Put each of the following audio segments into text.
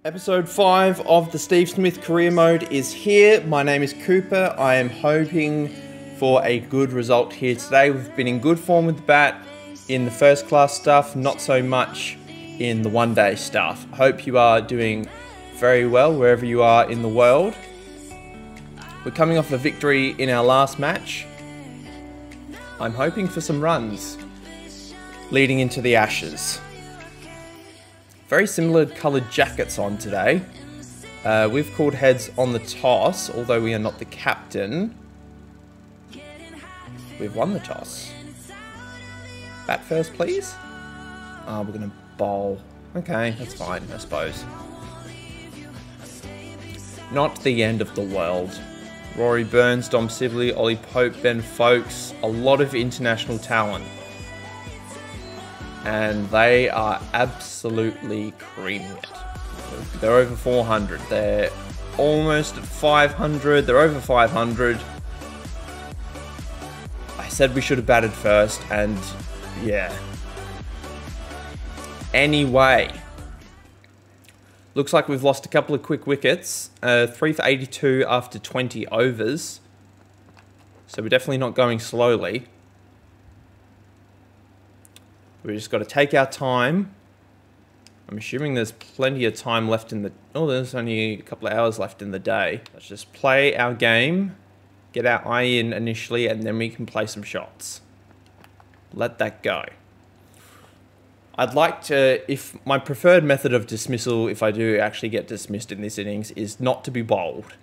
Episode 5 of the Steve Smith career mode is here. My name is Cooper. I am hoping for a good result here today. We've been in good form with the bat in the first class stuff, not so much in the one day stuff. Hope you are doing very well wherever you are in the world. We're coming off a victory in our last match. I'm hoping for some runs leading into the Ashes. Very similar coloured jackets on today. We've called heads on the toss, although we are not the captain. We've won the toss. Bat first, please. We're going to bowl. Okay, that's fine, I suppose. Not the end of the world. Rory Burns, Dom Sibley, Ollie Pope, Ben Foakes. A lot of international talent. And they are absolutely creaming it. They're over 400. They're almost at 500. They're over 500. I said we should have batted first, and yeah. Anyway. Looks like we've lost a couple of quick wickets. 3 for 82 after 20 overs. So we're definitely not going slowly. We just got to take our time. I'm assuming there's plenty of time left in the... Oh, there's only a couple of hours left in the day. Let's just play our game, get our eye in initially, and then we can play some shots. Let that go. I'd like to... If my preferred method of dismissal, if I do actually get dismissed in this innings, is not to be bowled.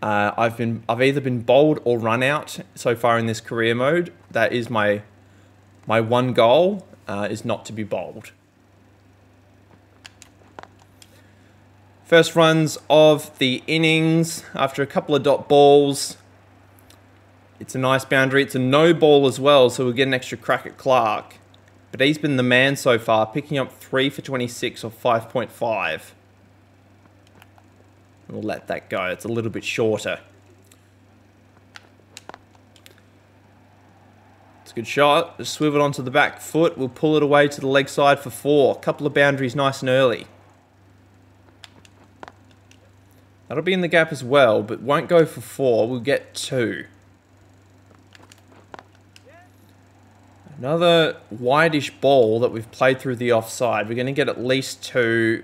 I've either been bowled or run out so far in this career mode. That is my one goal. Is not to be bowled. First runs of the innings after a couple of dot balls. It's a nice boundary. It's a no ball as well, so we'll get an extra crack at Clark. But he's been the man so far, picking up 3 for 26 or 5.5. We'll let that go. It's a little bit shorter. It's a good shot. Just swivel it onto the back foot. We'll pull it away to the leg side for 4. A couple of boundaries nice and early. That'll be in the gap as well, but won't go for 4. We'll get 2. Another wideish ball that we've played through the offside. We're going to get at least 2.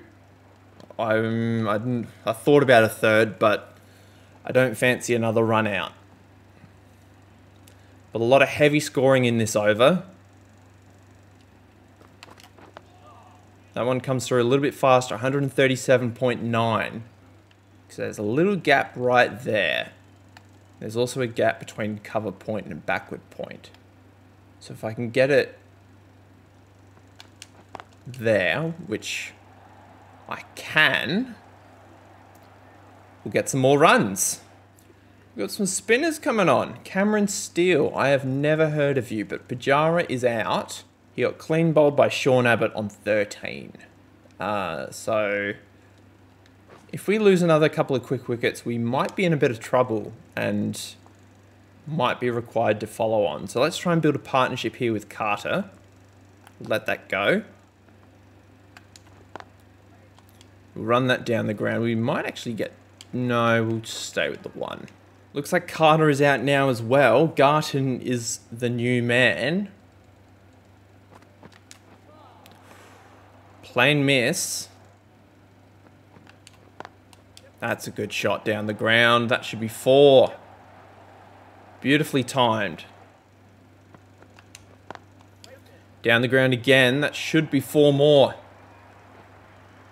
I thought about a third, but I don't fancy another run out. But a lot of heavy scoring in this over. That one comes through a little bit faster, 137.9. So there's a little gap right there. There's also a gap between cover point and backward point. So if I can get it there, which I can, we'll get some more runs. We've got some spinners coming on. Cameron Steele, I have never heard of you, but Pujara is out. He got clean bowled by Sean Abbott on 13. So if we lose another couple of quick wickets, we might be in a bit of trouble and might be required to follow on. So let's try and build a partnership here with Carter. Let that go. We'll run that down the ground. We might actually get... No, we'll just stay with the 1. Looks like Carter is out now as well. Garton is the new man. Plain miss. That's a good shot down the ground. That should be 4. Beautifully timed. Down the ground again. That should be 4 more.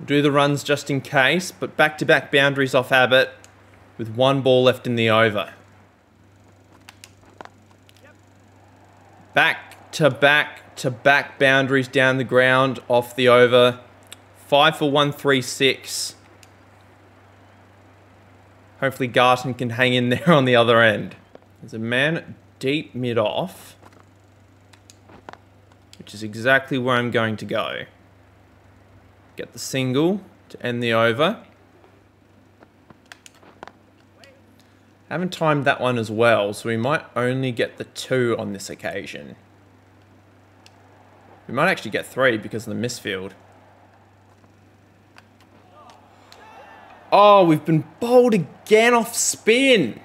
We'll do the runs just in case, but back-to-back boundaries off Abbott with 1 ball left in the over. Back-to-back boundaries down the ground off the over. 5 for 136. Hopefully Garton can hang in there on the other end. There's a man deep mid-off, which is exactly where I'm going to go. Get the single to end the over. Haven't timed that one as well, so we might only get the 2 on this occasion. We might actually get 3 because of the misfield. Oh, we've been bowled again off spin.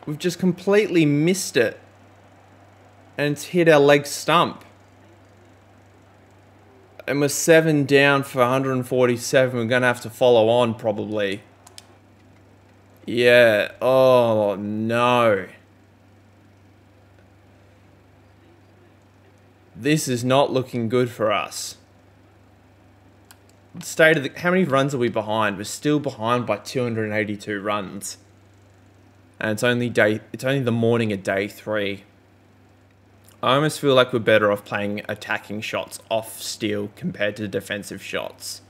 We've just completely missed it. And it's hit our leg stump. And we're 7 down for 147. We're going to have to follow on, probably. Yeah. Oh, no. This is not looking good for us. State of the... How many runs are we behind? We're still behind by 282 runs. And it's only the morning of day 3. I almost feel like we're better off playing attacking shots off steel compared to defensive shots.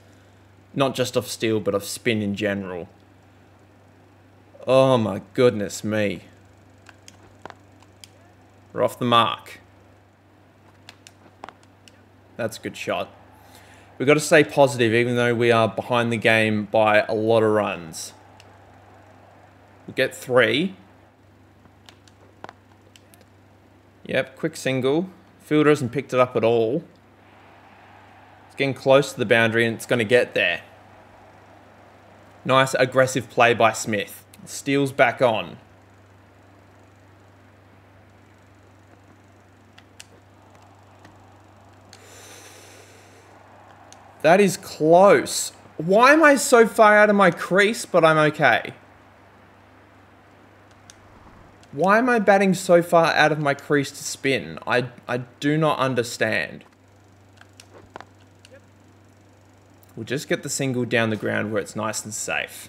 Not just off steel, but off spin in general. Oh my goodness me. We're off the mark. That's a good shot. We've got to stay positive even though we are behind the game by a lot of runs. We'll get 3. Yep, quick single. Fielder hasn't picked it up at all. It's getting close to the boundary and it's going to get there. Nice aggressive play by Smith. Steals back on. That is close. Why am I so far out of my crease, but I'm okay? Why am I batting so far out of my crease to spin? I do not understand. We'll just get the single down the ground where it's nice and safe.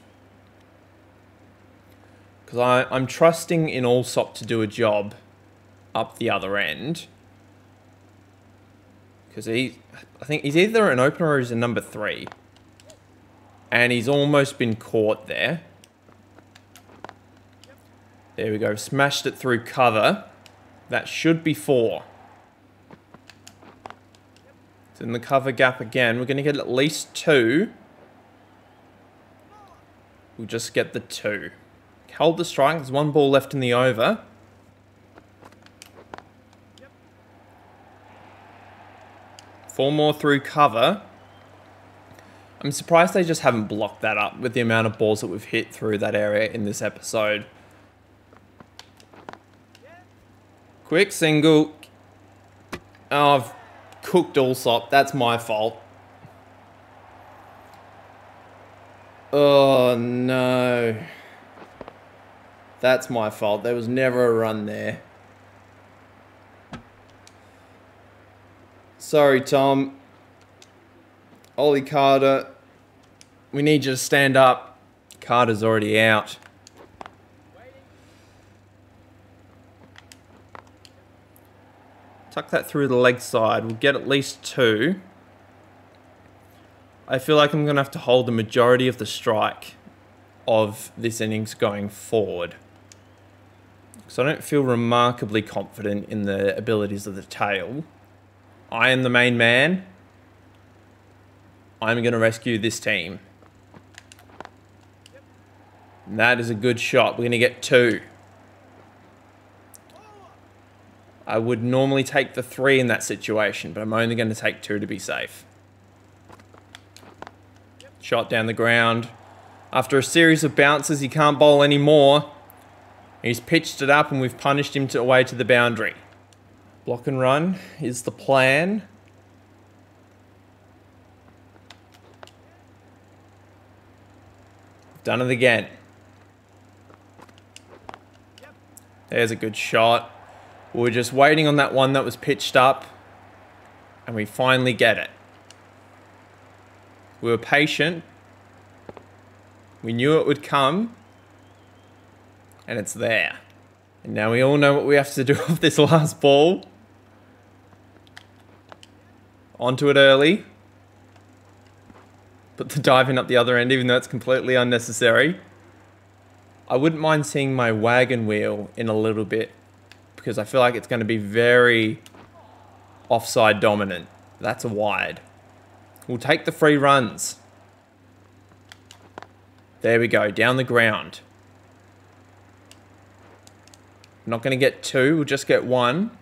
Because I'm trusting in Allsop to do a job up the other end. Because I think he's either an opener or he's a number 3. And he's almost been caught there. There we go. Smashed it through cover. That should be 4. It's in the cover gap again. We're going to get at least 2. We'll just get the 2. Hold the strike. There's 1 ball left in the over. Four more through cover. I'm surprised they just haven't blocked that up with the amount of balls that we've hit through that area in this episode. Quick single. Oh, I've cooked Allsop. That's my fault. Oh, no. That's my fault. There was never a run there. Sorry, Tom. Ollie Carter. We need you to stand up. Carter's already out. Tuck that through the leg side. We'll get at least 2. I feel like I'm going to have to hold the majority of the strike of this innings going forward. Because I don't feel remarkably confident in the abilities of the tail. I am the main man. I'm going to rescue this team. And that is a good shot. We're going to get 2. I would normally take the 3 in that situation, but I'm only going to take 2 to be safe. Shot down the ground. After a series of bounces, he can't bowl anymore. He's pitched it up and we've punished him away to the boundary. Block and run is the plan. Done it again. There's a good shot. We're just waiting on that one that was pitched up. And we finally get it. We were patient. We knew it would come. And it's there. And now we all know what we have to do with this last ball. Onto it early. Put the dive in up the other end, even though it's completely unnecessary. I wouldn't mind seeing my wagon wheel in a little bit, because I feel like it's going to be very offside dominant. That's a wide. We'll take the free runs. There we go, down the ground. Not going to get 2, we'll just get 1.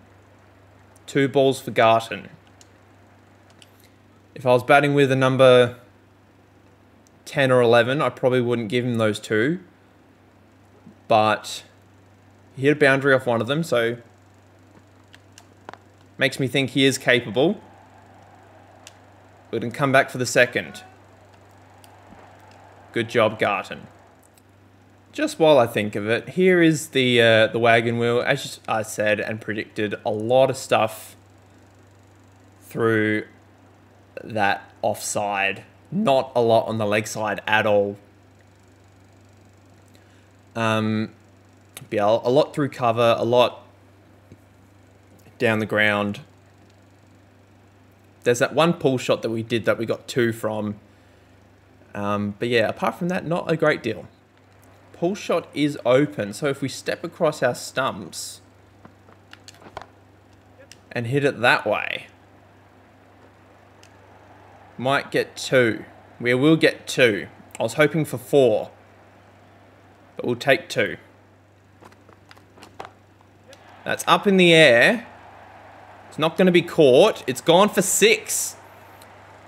2 balls for Garton. If I was batting with a number 10 or 11, I probably wouldn't give him those two. But he hit a boundary off one of them, so makes me think he is capable. We're going to come back for the second. Good job, Garton. Just while I think of it, here is the wagon wheel. As I said and predicted, a lot of stuff through that offside. Not a lot on the leg side at all. Yeah, a lot through cover, a lot down the ground. There's that one pull shot that we did that we got 2 from. But yeah, apart from that, not a great deal. Pull shot is open, so if we step across our stumps and hit it that way, might get 2. We will get 2. I was hoping for 4, but we'll take 2. That's up in the air. It's not going to be caught. It's gone for 6.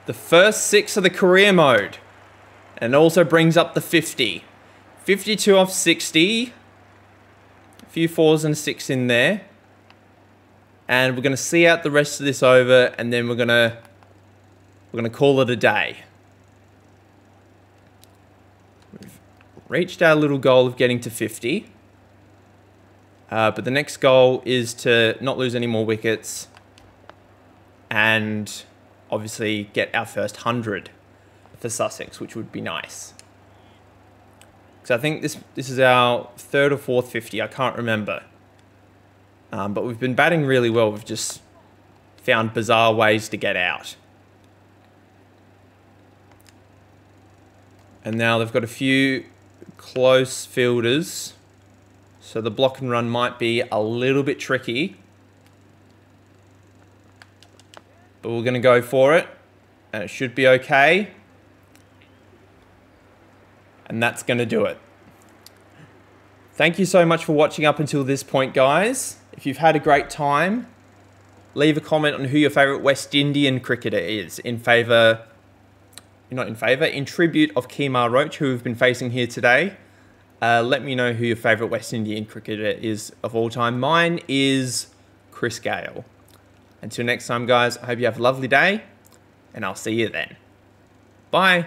The first 6 of the career mode. And also brings up the 50. 52 off 60. A few 4s and 6 in there. And we're going to see out the rest of this over, and then we're going to call it a day. We've reached our little goal of getting to 50. But the next goal is to not lose any more wickets and obviously get our first 100 for Sussex, which would be nice. So I think this is our 3rd or 4th 50, I can't remember. But we've been batting really well. We've just found bizarre ways to get out. And now they've got a few close fielders. So the block and run might be a little bit tricky. But we're going to go for it. And it should be okay. And that's going to do it. Thank you so much for watching up until this point, guys. If you've had a great time, leave a comment on who your favourite West Indian cricketer is in tribute of Kemar Roach, who we've been facing here today. Let me know who your favourite West Indian cricketer is of all time. Mine is Chris Gayle. Until next time, guys, I hope you have a lovely day, and I'll see you then. Bye.